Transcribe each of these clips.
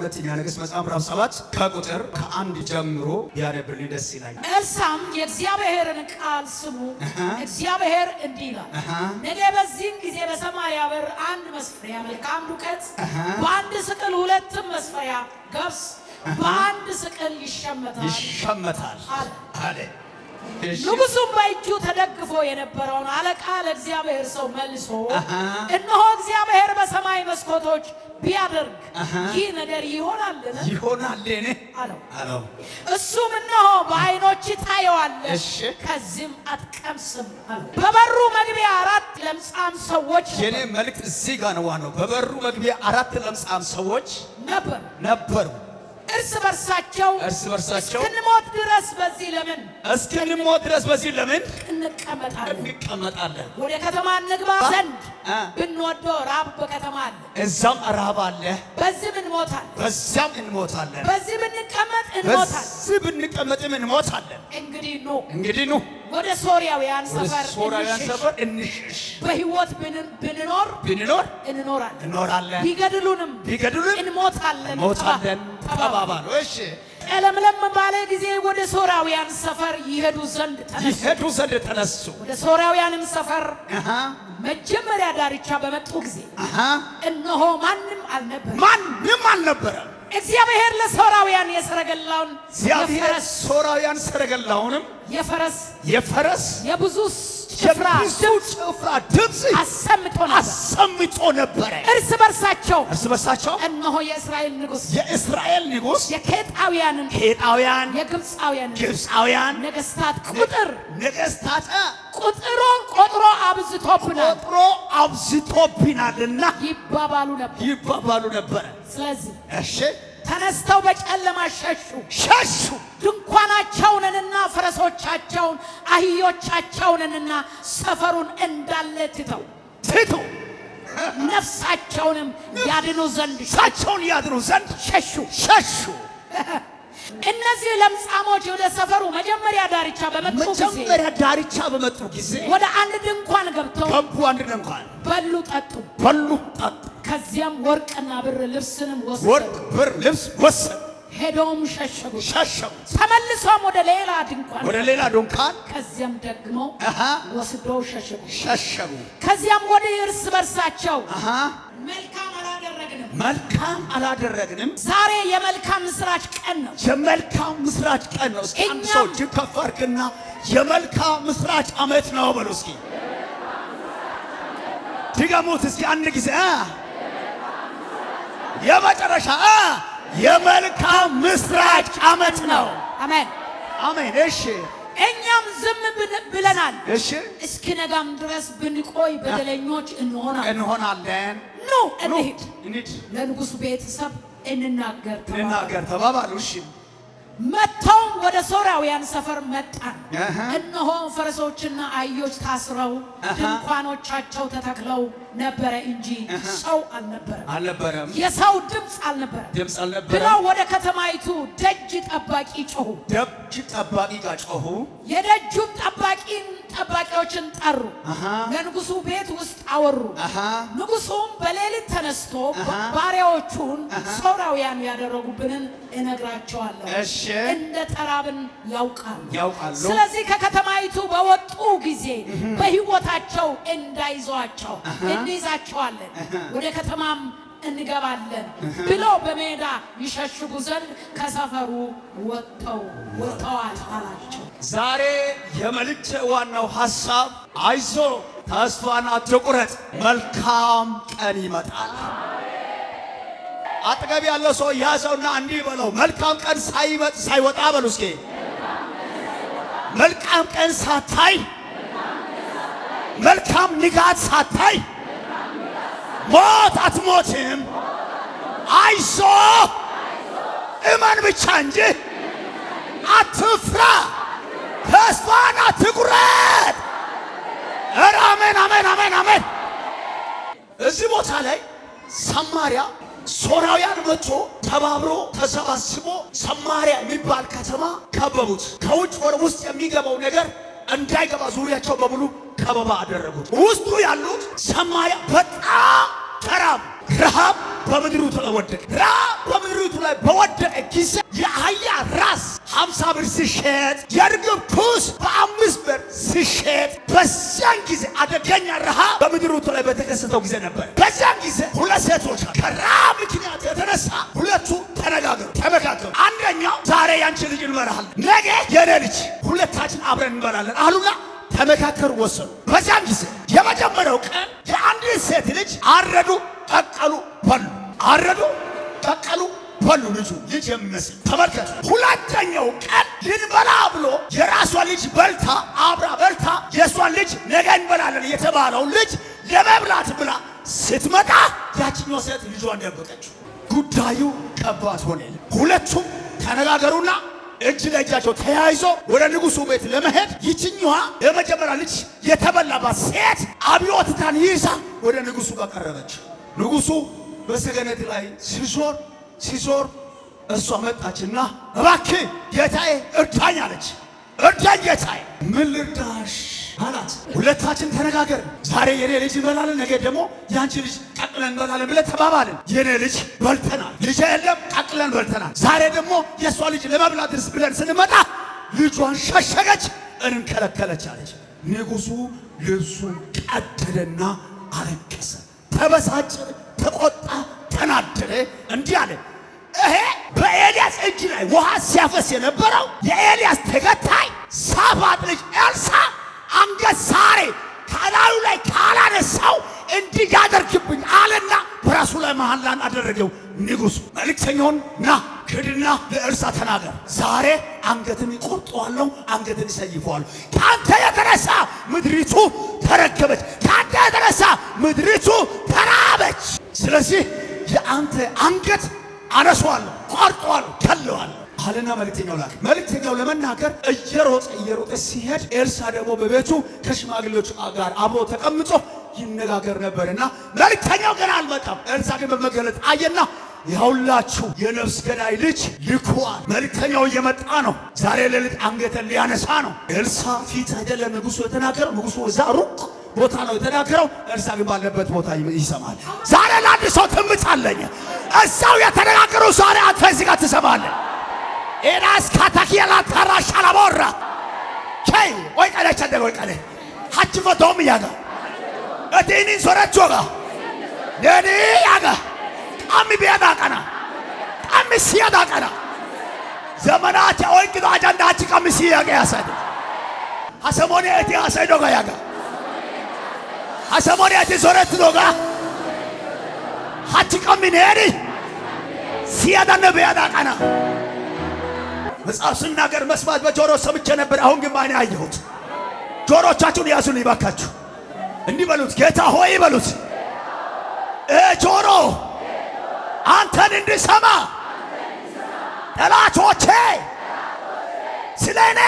ሁለተኛ ነገሥት መጽሐፍ ምዕራፍ 7 ከቁጥር ከ1 ጀምሮ ቢያነብልኝ ደስ ይላል። ኤልሳዕም የእግዚአብሔርን ቃል ስሙ፣ እግዚአብሔር እንዲህ ይላል፣ ነገ በዚህም ጊዜ በሰማርያ በር 1 መስፈሪያ መልካም ዱቄት በ1 ስቅል 2 መስፈሪያ ገብስ በ1 ስቅል ይሸመታል አለ። ንጉሡም በእጁ ተደግፎ የነበረውን አለቃ ለእግዚአብሔር ሰው መልሶ እነሆ እግዚአብሔር በሰማይ መስኮቶች ቢያደርግ ይህ ነገር ይሆናልን አለው። እሱም እነሆ በዓይኖች ታየዋለህ፣ ከዚህም አትቀምስም አለው። በበሩ መግቢያ 4 ለምጻም ሰዎች የኔ መልእክት እዚህ ጋር ነው ዋናው። በበሩ መግቢያ 4 ለምጻም ሰዎች ነበሩ። እርስ በርሳቸው እስክንሞት ድረስ በዚህ ለምን እንቀመጣለን? ወደ ከተማ እንግባ ዘንድ ብንወደው ራብ በከተማ አለ፣ እዛም ራብ አለ፣ በዚህም እንሞታለን፣ በዚህ ብንቀመጥም እንሞታለን። እንግዲህ ኑ ወደ ሶርያውያን ሰፈር እንሽሽ። በሕይወት ብንኖር እንኖራለን፣ ቢገድሉንም እንሞታለን ተባባሉ። እሺ ለምለም ባለ ጊዜ ወደ ሶርያውያን ሰፈር ይሄዱ ዘንድ ተነሱ። ወደ ሶርያውያንም ሰፈር መጀመሪያ ዳርቻ በመጡ ጊዜ እነሆ ማንም አልነበረም። እግዚአብሔር ለሶርያውያን ሰረገላውንም የፈረስ የብዙ ጭፍራ ድምፅ አሰምቶ ነበር። እርስ በርሳቸው እነሆ የእስራኤል ንጉሥ የኬጣውያን የግብፃውያን ነገሥታት ቁጥሮ አብዝቶብናልና ይባባሉ ነበር። ስለዚህ ተነስተው በጨለማ ሸሹ። ድንኳናቸውንና ፈረሶቻቸውን አህዮቻቸውንና ሰፈሩን እንዳለ ትተው ነፍሳቸውንም ያድኑ ዘንድ ሸሹ። እነዚህ ለምጻሞች ወደ ሰፈሩ መጀመሪያ ዳርቻ በመጡ ጊዜ ወደ አንድ ድንኳን ገብተው በሉ ጠጡ። ከዚያም ወርቅና ብር ልብስንም ወሰዱ። ሄዶም ሸሸጉ። ተመልሶም ወደ ሌላ ድንኳን ከዚያም ደግሞ ወስደው ሸሸጉ። ከዚያም ወደ እርስ በርሳቸው መልካም አላደረግንም። ዛሬ የመልካም ምስራች ቀን ነው። እስኪ አንድ ሰው እጅግ ከፍ አድርግና የመልካም ምስራች ዓመት ነው በሉ እስኪ። ድገሙት እስኪ አንድ ጊዜ። የመጨረሻ የመልካም ምስራች ዓመት ነው። አሜን። እሺ እኛም ዝም ብለናል። እስኪነጋም ድረስ ብንቆይ በደለኞች እንሆናለን። ኑ እንሂድ፣ ለንጉሡ ቤተሰብ እንናገር ተባባሉ። እሺ መጥተውም ወደ ሶርያውያን ሰፈር መጣን። እነሆ ፈረሶችና አህዮች ታስረው ድንኳኖቻቸው ተተክለው ነበረ እንጂ ሰው አልነበረም። የሰው ድምፅ አልነበረም ብለው ወደ ከተማይቱ ደጅ ጠባቂ ጮኹ። የደጁም ጠባቂዎችን ጠሩ፣ ለንጉሡ ቤት ውስጥ አወሩ። ንጉሡም በሌሊት ተነስቶ ባሪያዎቹን ሶርያውያን ያደረጉብንን እነግራቸዋለሁ፣ እንደ ተራብን ያውቃሉ። ስለዚህ ከከተማይቱ በወጡ ጊዜ በሕይወታቸው እንይዛቸዋለን፣ ወደ ከተማም እንገባለን ብለው በሜዳ ይሸሽጉ ዘንድ ከሰፈሩ ወጥተዋል አላቸው። ዛሬ የመልእክት ዋናው ሐሳብ አይዞ ተስፋን አትቁረጥ፣ መልካም ቀን ይመጣል። አጠገብ ያለው ሰው ያዘውና እንዲህ በለው፣ መልካም ቀን ሳይወጣ በሉ እስኪ። መልካም ቀን ሳታይ፣ መልካም ንጋት ሳታይ ሞት አትሞትም። አይዞ እመን ብቻ እንጂ አትፍራ፣ ተስፋን አትቁረጥ። አሜን። እዚህ ቦታ ላይ ሰማርያ ሶርያውያን መጥቶ ተባብሮ ተሰባስቦ ሰማርያ የሚባል ከተማ ከበቡት። ከውጭ ወደ ውስጥ የሚገባው ነገር እንዳይገባ ዙሪያቸው በሙሉ ከበባ አደረጉት። ውስጡ ያሉት ሰማርያ በጣም ተራብ፣ ረሃብ በምድሪቱ ላይ ወደቀ። ረሃብ በምድሪቱ ላይ በወደቀ ጊዜ የአህያ ራስ 50 ብር ሲሸጥ የርግብ ኩስ በ5 ብር ሲሸጥ በዚያን ጊዜ አደገኛ ረሃብ በምድሪቱ ላይ በተከሰተው ጊዜ ነበር። በዚያን ጊዜ ሁለት ሴቶች ከረሃብ ምክንያት የተነሳ ሁለቱ ተመካከሩ። አንደኛው ዛሬ ያንቺ ልጅ እንበላለን፣ ነገ የኔ ልጅ፣ ሁለታችን አብረን እንበላለን አሉና ተመካከሩ፣ ወሰኑ። በዚያን ጊዜ የመጀመሪያው ቀን የአንድ ሴት ልጅ አረዱ፣ ቀቀሉ፣ በሉ። አረዱ፣ ቀቀሉ፣ በሉ። ልጅ የሚመስል ተመልከቱ። ሁለተኛው ቀን ልንበላ ብሎ የራሷን ልጅ በልታ አብራ በልታ የሷን ልጅ ነገ እንበላለን የተባለው ልጅ ለመብላት ብላ ስትመጣ ያችኛው ሴት ልጇን ደበቀችው። ጉዳዩ ከባድ ሆነ። ሁለቱም ተነጋገሩና እጅ ለእጃቸው ተያይዞ ወደ ንጉሱ ቤት ለመሄድ ይችኛዋ የመጀመሪያ ልጅ የተበላባት ሴት አብዮትታን ይዛ ወደ ንጉሱ ጋር ቀረበች። ንጉሱ በሰገነት ላይ ሲዞር እሷ መጣችና እባክህ ጌታዬ እርዳኝ አለች። እርዳኝ ጌታዬ። ምን ልርዳሽ አላት። ሁለታችን ተነጋገርን። ዛሬ የኔ ልጅ እንበላለን፣ ነገ ደግሞ ያንቺ ልጅ ቀቅለን እንበላለን ብለን ተባባልን። የኔ ልጅ በልተናል፣ ልጅ የለም ቀቅለን በልተናል። ዛሬ ደግሞ የእሷ ልጅ ለመብላት ብለን ስንመጣ ልጇን ሸሸገች፣ እንከለከለች አለች። ንጉሡ ልብሱን ቀደደና አለቀሰ፣ ተበሳጨ፣ ተቆጣ፣ ተናደደ። እንዲህ አለ፣ ይሄ በኤልያስ እጅ ላይ ውሃ ሲያፈስ የነበረው የኤልያስ ተከታይ ሳፋጥ ልጅ ኤልሳ አንገት ዛሬ ከላዩ ላይ ካላነሳው እንዲህ ያደርግብኝ አለና በራሱ ላይ መሐላን አደረገው። ንጉሡ መልእክተኛውን ና ሂድና ለኤልሳ ተናገር፣ ዛሬ አንገትን ይቆርጠዋለሁ፣ አንገትን ይሰይፈዋለሁ። ከአንተ የተነሳ ምድሪቱ ተረገበች፣ ከአንተ የተነሳ ምድሪቱ ተራበች። ስለዚህ የአንተ አንገት አነሳዋለሁ፣ ቆርጠዋለሁ፣ ገለዋለሁ አለና መልእክተኛው ላከ። መልእክተኛው ለመናገር እየሮጠ ሲሄድ ኤልሳ ደግሞ በቤቱ ከሽማግሌዎች ጋር አብሮ ተቀምጦ ይነጋገር ነበርና መልእክተኛው ገና አልመጣም። ኤልሳ ግን በመገለጥ አየና ያውላችሁ የነፍስ ገዳይ ልጅ ልኳል፣ መልእክተኛው እየመጣ ነው፣ ዛሬ ሌሊት አንገተን ሊያነሳ ነው። ኤልሳ ፊት አይደለም ንጉሡ የተናገረው፣ ንጉሡ እዛ ሩቅ ቦታ ነው የተናገረው። ኤልሳ ግን ባለበት ቦታ ይሰማል። ዛሬ ለአንድ ሰው ትንቢት አለኝ። እዛው የተነጋገረው ዛሬ አንተ እዚህ ጋር ትሰማለህ። ኤራስ ካታኪያላ ታራሻላ ቦራ ከይ ወይ ቀለቻ ደጎ ቀለ ሐጭፈ ዶም ያጋ እቴኒ ሶራቾጋ ለኔ ያጋ ቃሚ ቢያዳ ቀና ቃሚ ሲያዳ ቀና ዘመናቸ ወይ ቅዶ አጃንዳች ቃሚ ሲያጋ ያሰደ ሐሰሞኔ እቴ አሰዶጋ ያጋ ሐሰሞኔ እቴ ሶረት ዶጋ ሐጭ ቃሚ ነሪ ሲያዳ ነቢያዳ ቀና መጽሐፍ ሲናገር መስማት በጆሮ ሰምቼ ነበር፣ አሁን ግን በዓይኔ አየሁት። ጆሮቻችሁን ያዙን ይባካችሁ። እንዲህ በሉት፣ ጌታ ሆይ በሉት፣ ጆሮ አንተን እንድሰማ ጠላቶቼ ስለ እኔ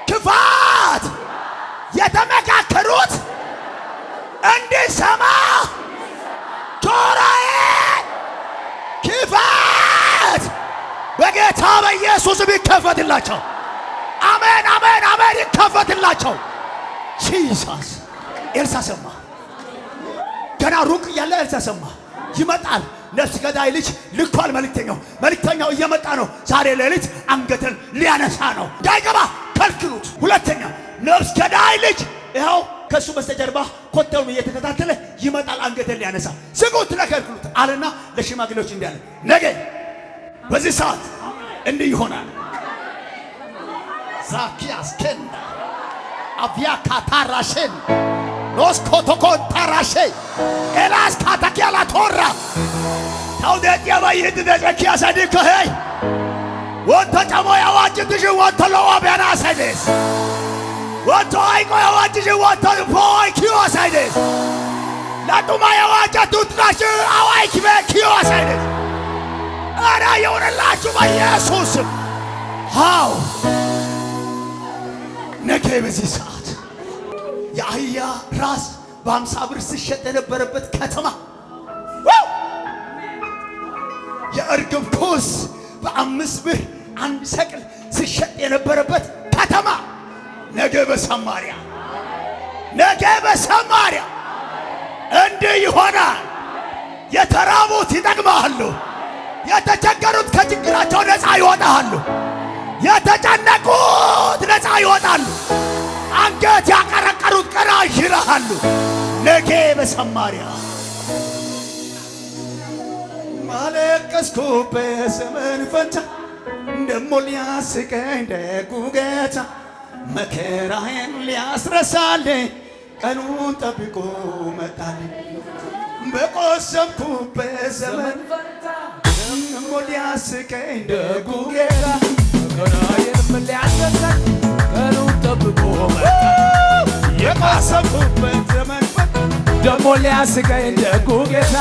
ክፋት የተመካከሩት እንድሰማ ጆሮዬ ክፋት በጌታ በኢየሱስ ይከፈትላቸው። አሜን፣ አሜን፣ አሜን። ይከፈትላቸው። ጂሰስ። ኤልሳ ሰማ። ገና ሩቅ ያለ ኤልሳ ሰማ። ይመጣል፣ ነፍስ ገዳይ ልጅ ልኳል። መልእክተኛው እየመጣ ነው። ዛሬ ሌሊት አንገትን ሊያነሳ ነው። እንዳይገባ ከልክሉት። ሁለተኛ ነፍስ ገዳይ ልጅ ይኸው ከሱ በስተጀርባ ኮቴውን እየተከታተለ ይመጣል፣ አንገትን ሊያነሳ። ስጉት፣ ለከልክሉት አለና ለሽማግሌዎች እንዲህ አለ፣ ነገ በዚህ ሰዓት እንዲህ ይሆናል። ዛኪያስ ከንዳ አብያ ካታራሽን ሎስ ኮቶኮን ታራሼ ኤላስ ካታኪያላ ቶራ ታውደት ያባይት ደረኪያ ሳዲከ ሄይ ወንተ ጨሞ ያዋጅትሽ ወንተ ለዋቢያና ሳይደስ ወንተ አይቆ ያዋጅሽ ወንተ ፖይ ኪዮ ሳይደስ ላቱማ ያዋጃቱት ናሽ አዋይ ኪበ ኪዮ ሳይደስ አራ የሆነላችሁ በኢየሱስ ሃው ነገ በዚህ ሰዓት የአህያ ራስ በ50 ብር ሲሸጥ የነበረበት ከተማ፣ የእርግብ ኩስ በ5 ብር 1 ሰቅል ሲሸጥ የነበረበት ከተማ ነገ በሰማርያ እንዲህ ይሆናል። የተራቡት ይጠግማሉ። የተቸገሩት ከችግራቸው ነፃ ይወጣሉ። የተጨነቁት ነፃ ይወጣሉ። አንገት ያቀረቀሩት ቀና ይላሉ። ነገ በሰማርያ ማለቀስኩበት ዘመን ፈንታ ደሞ ሊያስቀኝ ደጉ ጌታ መከራዬን ሊያስረሳልኝ ቀኑን ጠብቆ መጣልኝ። በቆሰምኩበት ዘመን ፈንታ ደሞ ሊያስቀኝ ደጉ ጌታ መከራዬን ሊያስረሳልኝ ቀኑን ጠብቆ መጣልኝ። የቆሰምኩበት ዘመን ፈንታ ደሞ ሊያስቀኝ ደጉ ጌታ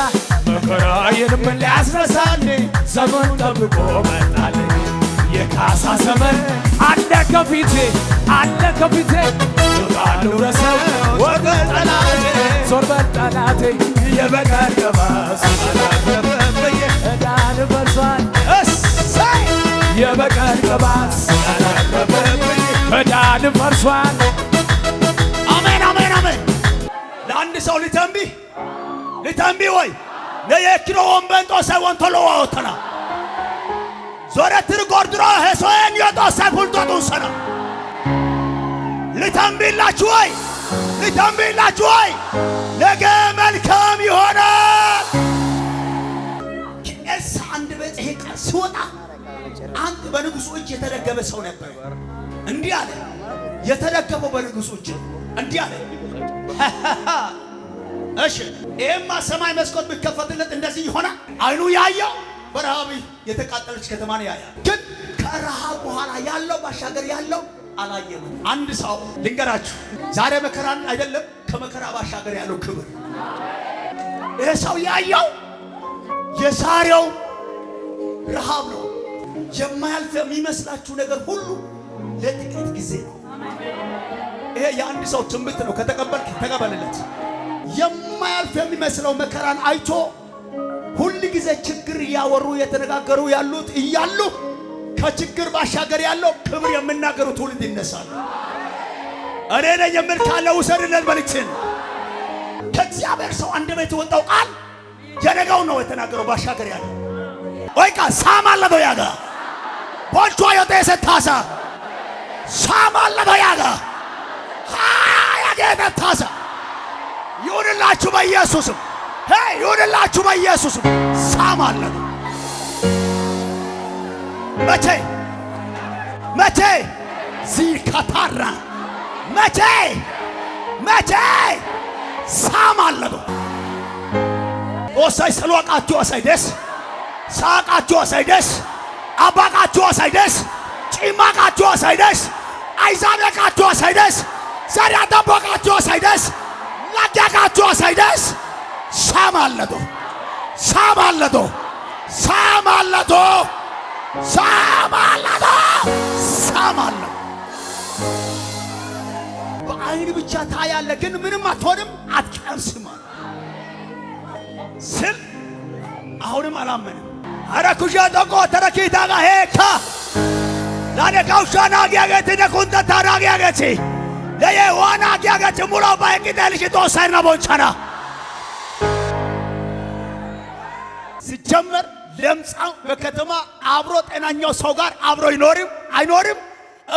መከራዬንም ሊያስረሳልኝ ዘመን ጠብቆ መጣልኝ። የካሳ ዘመን አለ ከፊቴ አለ ከፊቴ ዮታሉ ረሰው ወገን ጠላቴ ዞር በል ጠላቴ የበቀል ቅባት አላረፈብኝ ዕዳን ፈርሷል እሰይ የበቀል ቅባት አላረፈብኝ ዕዳን ፈርሷል። አሜን አሜን አሜን። ለአንድ ሰው ልተንቢ ወይ ለየኪሮ ወንበንጦ ሳይወን ቶሎ ወተና ዞረትር ጎርድሮ ሄሶን የጦሳ ፑልቶቱን ሰና ልተንቢላችሁ ወይ ነገ መልካም ይሆናል። ከኤልሳ አንድ ቤት ይሄ ቃል ሲወጣ አንድ በንጉሡ እጅ የተደገፈ ሰው ነበር። እንዲህ አለ፣ የተደገፈው በንጉሡ እጅ እንዲህ አለ፣ እሺ ይሄማ ሰማይ መስኮት ቢከፈትለት እንደዚህ ይሆናል። አይኑ ያየው በረሃብ የተቃጠለች ከተማ ነው ያያል። ግን ከረሃብ በኋላ ያለው ባሻገር ያለው አላየም። አንድ ሰው ልንገራችሁ፣ ዛሬ መከራን አይደለም ከመከራ ባሻገር ያለው ክብር። ይሄ ሰው ያየው የዛሬው ረሃብ ነው። የማያልፍ የሚመስላችሁ ነገር ሁሉ ለጥቂት ጊዜ ነው። ይሄ የአንድ ሰው ትንቢት ነው። ከተቀበልክ ተቀበልለት። የማያልፍ የሚመስለው መከራን አይቶ ሁል ጊዜ ችግር እያወሩ የተነጋገሩ ያሉት እያሉ ከችግር ባሻገር ያለው ክብር የሚናገሩ ትውልድ ይነሳል። እኔ ነኝ የምል ካለ ውሰድለት መልእክትን። ከእግዚአብሔር ሰው አንደበት የወጣው ቃል የነገው ነው የተናገረው። ባሻገር ያለው ወይቃ ሳማለዶ ያጋ ቦልቾ የጤሰ ታሳ ሳማለዶ ያጋ ያጌተ ታሳ ይሁንላችሁ በኢየሱስም ይሁንላችሁ በኢየሱስም። ሳማለዶ መቼ ዚካታራ መቼ ሳማለዶ ኦሳይ ሰሎቃችሁ አሳይደስ ሳቃችሁ አሳይደስ አባቃችሁ አሳይደስ ጭማቃችሁ አሳይደስ አይዛበቃችሁ አሳይደስ ዛሬ አጠቦቃችሁ አሳይደስ ላዳቃችሁ አሳይደስ ሳማለዶ በአይን ብቻ ታያለ፣ ግን ምንም አትሆንም አትቀምስም ስል አሁንም አላመንም። አረኩሻ ተቆ ተረኪታ ጋር ሄካ ላነካውሻና ያገት ነኩንተ ታራግ ያገት ለየዋና ያገት ሙሉ ባይቂደልሽ ተወሰነ ቦንቻና ሲጀመር ለምጻው በከተማ አብሮ ጤናኛው ሰው ጋር አብሮ አይኖርም።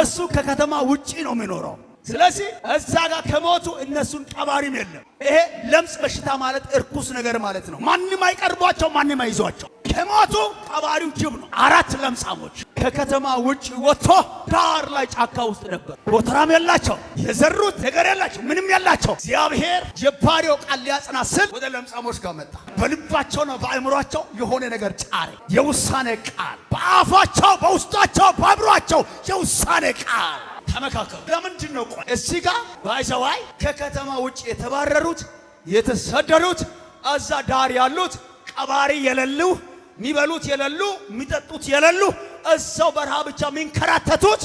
እሱ ከከተማ ውጪ ነው የሚኖረው። ስለዚህ እዛ ጋር ከሞቱ እነሱን ቀባሪም የለም። ይሄ ለምጽ በሽታ ማለት እርኩስ ነገር ማለት ነው። ማንም አይቀርቧቸው፣ ማንም አይዟቸው። ከሞቱ ቀባሪው ጅብ ነው። 4 ለምጻሞች ከከተማ ውጪ ወጥቶ ዳር ላይ ጫካ ውስጥ ነበር። ቦታም የላቸው፣ የዘሩት ነገር የላቸው፣ ምንም የላቸው። እግዚአብሔር የባሪያው ቃል ሊያጽና ስል ወደ ለምጻሞች ጋር መጣ። በልባቸውና በአእምሯቸው የሆነ ነገር ጫረ። የውሳኔ ቃል በአፋቸው፣ በውስጣቸው፣ በአእምሯቸው የውሳኔ ቃል ተመካከሩ። ለምንድን ነው ቆይ እዚህ ጋር ባይዘዋይ ከከተማ ውጪ የተባረሩት የተሰደዱት እዛ ዳር ያሉት ቀባሪ የሌሉ የሚበሉት የሌሉ የሚጠጡት የሌሉ እዛው በረሃ ብቻ የሚንከራተቱት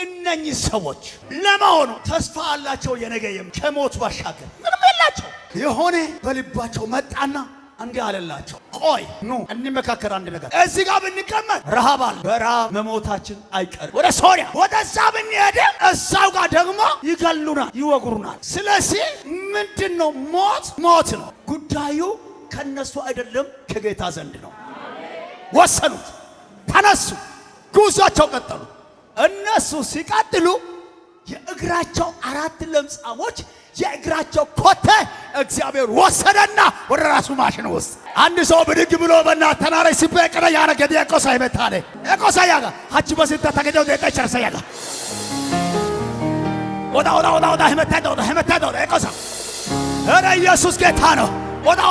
እነኚህ ሰዎች ለመሆኑ ተስፋ አላቸው? የነገየም ከሞት ባሻገር ምንም የላቸው። የሆነ በልባቸው መጣና እንዲህ አለላቸው፣ ቆይ ኑ እንመካከር አንድ ነገር። እዚህ ጋር ብንቀመጥ ረሃብ አለ፣ በረሃብ መሞታችን አይቀርም። ወደ ሶሪያ ወደዛ ብንሄድ እዛው ጋር ደግሞ ይገሉናል፣ ይወግሩናል። ስለዚህ ምንድነው ሞት ነው ጉዳዩ። ከነሱ አይደለም ከጌታ ዘንድ ነው። ወሰኑት፣ ተነሱ፣ ጉዟቸው ቀጠሉ። እነሱ ሲቀጥሉ የእግራቸው 4 ለምጻሞች የእግራቸው ኮቴ እግዚአብሔር ወሰደና ወደ ራሱ ማሽን ውስጥ አንድ ሰው ብድግ ብሎ በእናተናረ ሲበቀለ ያረገደ የቆሳ ይመታለ የቆሳ ያጋ ሀቺ በስተ ተገደው ደቀቸርሰ ያጋ ወዳ ህመታዶ የቆሳ እረ ኢየሱስ ጌታ ነው። ወዳ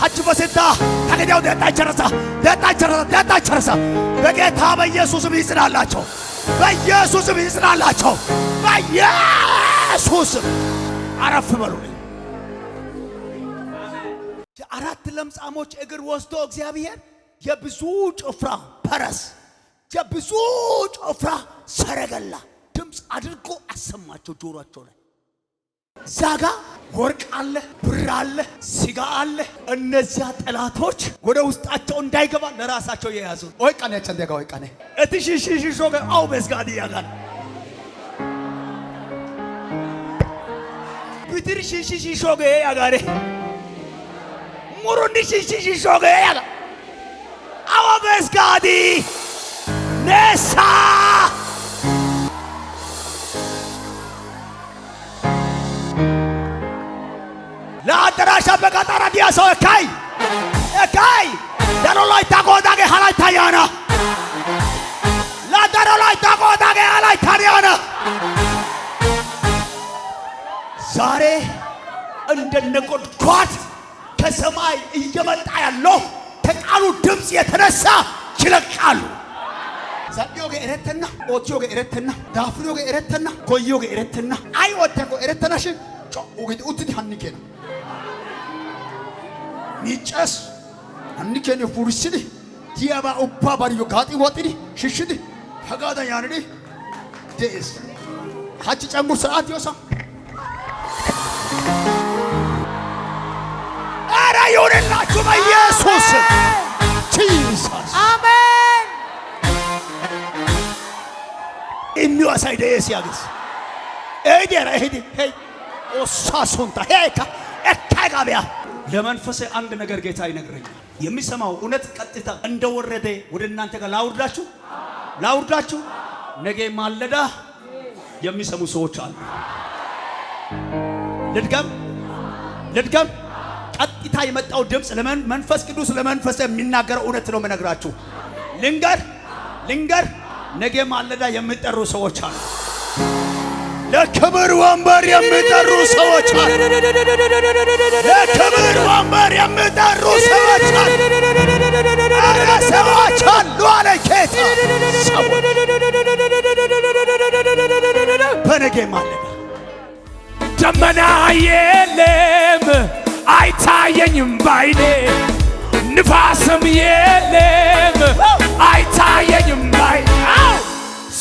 ሀቺ በስተ ተገደው ደቀቸርሰ በጌታ በኢየሱስም ይጽናላቸው፣ በኢየሱስም ይጽናላቸው፣ በኢየሱስም አረፍ በሉልኝ። የ4 ለምጻሞች እግር ወስዶ እግዚአብሔር የብዙ ጭፍራ ፈረስ የብዙ ጭፍራ ሰረገላ ድምፅ አድርጎ አሰማቸው ጆሮአቸው ላይ። ዛጋ ወርቅ አለ፣ ብር አለ፣ ስጋ አለ። እነዚያ ጠላቶች ወደ ውስጣቸው እንዳይገባ ለራሳቸው የያዙ ወይ ቀነ ቸንደጋ ወይ ቀነ እትሽሽሽ ሾገ አው በስጋዲ ያጋል ብትርሽሽሽ ሾገ ያጋሬ ሙሩንሽሽሽ ሾገ ያጋ አው በስጋዲ ነሳ ለአደራሻ በቀጠራ ዲያሰው እካይ ደሎላይ ታቆዳገ ሀላይ ታያና ለደሎላይ ታቆዳገ ሀላይ ታያና ዛሬ እንደነቆድኳት ከሰማይ እየመጣ ያለው ከቃሉ ድምፅ የተነሳ ይለቃሉ። ዛዲዮገ ኤረተና ኦቲዮገ ኤረተና ዳፍሪዮገ ኤረተና ኮዮገ ኤረተና አይ ወተኮ ኤረተናሽ ጮኡገ ኡትዲ ሐኒከና ሚጨስ አንከኔ ፉርሲዲ ዲያባ ኡባ ባሪዮ ጋጢ ወጥዲ ሽሽዲ ፈጋዳ ያንዲ ዴስ ሀጭ ጨንጉ ሰዓት ይወሳ አራ ይሁንላችሁ በኢየሱስ ጂሰስ አሜን። ኢሚዋሳይ ዴስ ያግስ ኤዲራ ኤዲ ሄይ ኦሳሱንታ ሄካ ኤካጋቢያ ለመንፈሴ አንድ ነገር ጌታ ይነግረኛል። የሚሰማው እውነት ቀጥታ እንደወረደ ወደ እናንተ ጋር ላውርዳችሁ ነገ ማለዳ የሚሰሙ ሰዎች አሉ። ልድገም ቀጥታ የመጣው ድምፅ ለመንፈስ ቅዱስ ለመንፈስ የሚናገረው እውነት ነው የምነግራችሁ። ልንገር ነገ ማለዳ የሚጠሩ ሰዎች አሉ። ለክብር ወንበር የሚጠሩ ሰዎች አሉ። ለክብር ወንበር የሚጠሩ ሰዎች አሉ አለ ጌታ። በነገ ማለዳ ደመና የለም አይታየኝም ባይኔ፣ ንፋስም የለም አይታየኝም ባይኔ።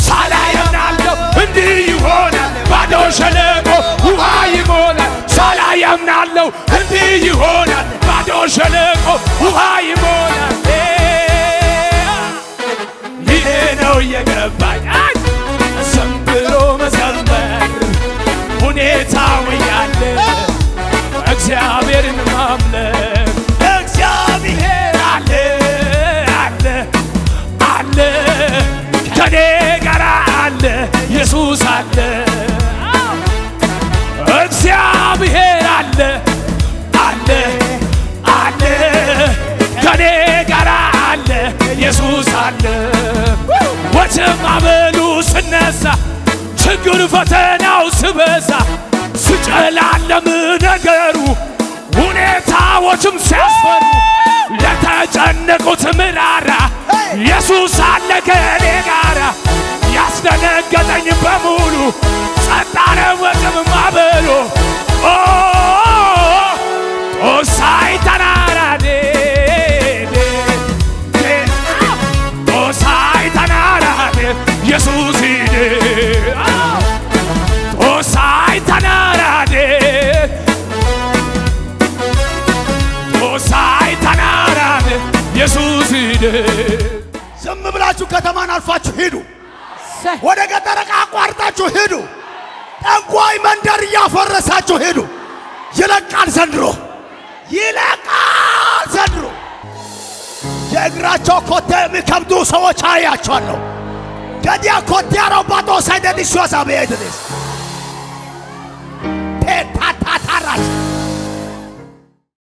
ሳላይ አምናለሁ እንዲህ ይሆናል፣ ባዶ ሸለቆ ውሃ ይሞላል። ሳላይ አምናለሁ እንዲህ ይሆናል፣ ባዶ ሸለቆ ውሃ ይሞላል። ይሄ ነው የገባኝ ዝም ብሎ መዘመር ሁኔታው ያለ እግዚአብሔርን ማምለክ። እግዚአብሔር አለ ከኔ ጋር አለ፣ ኢየሱስ አለ። እግዚአብሔር አለ ከኔ ጋር አለ፣ ኢየሱስ አለ። ወጀብ ማዕበሉ ስነሳ፣ ችግር ፈተናው ስበዛ፣ ስጨላለም ነገሩ ሁኔታዎችም ሲያስፈሩ፣ ለተጨነቁት ምራራ ኢየሱስ አለ ከኔ ጋራ። ያስደነገጠኝ በሙሉ ጸጥ አለ ወጀብ ማዕበሉ። ጦሳይ ተናራዴ ጦሳይ ተናራዴ ኢየሱስ ሂድ ጦሳይ ተናራዴ ጦሳይ ተናራዴ ኢየሱስ ሂድ። ዝም ብላችሁ ከተማን አልፋችሁ ሂዱ። ወደ ገጠር አቋርጣችሁ ሂዱ። ጠንቋይ መንደር እያፈረሳችሁ ሂዱ። ይለቃል ዘንድሮ ይለቃል። ዘንድሮ የእግራቸው ኮቴ የሚከብዱ ሰዎች አያቸዋለሁ። ገዲያ ኮቴ አሮባቶ ሳይደድ ሾዛ በየድሬስ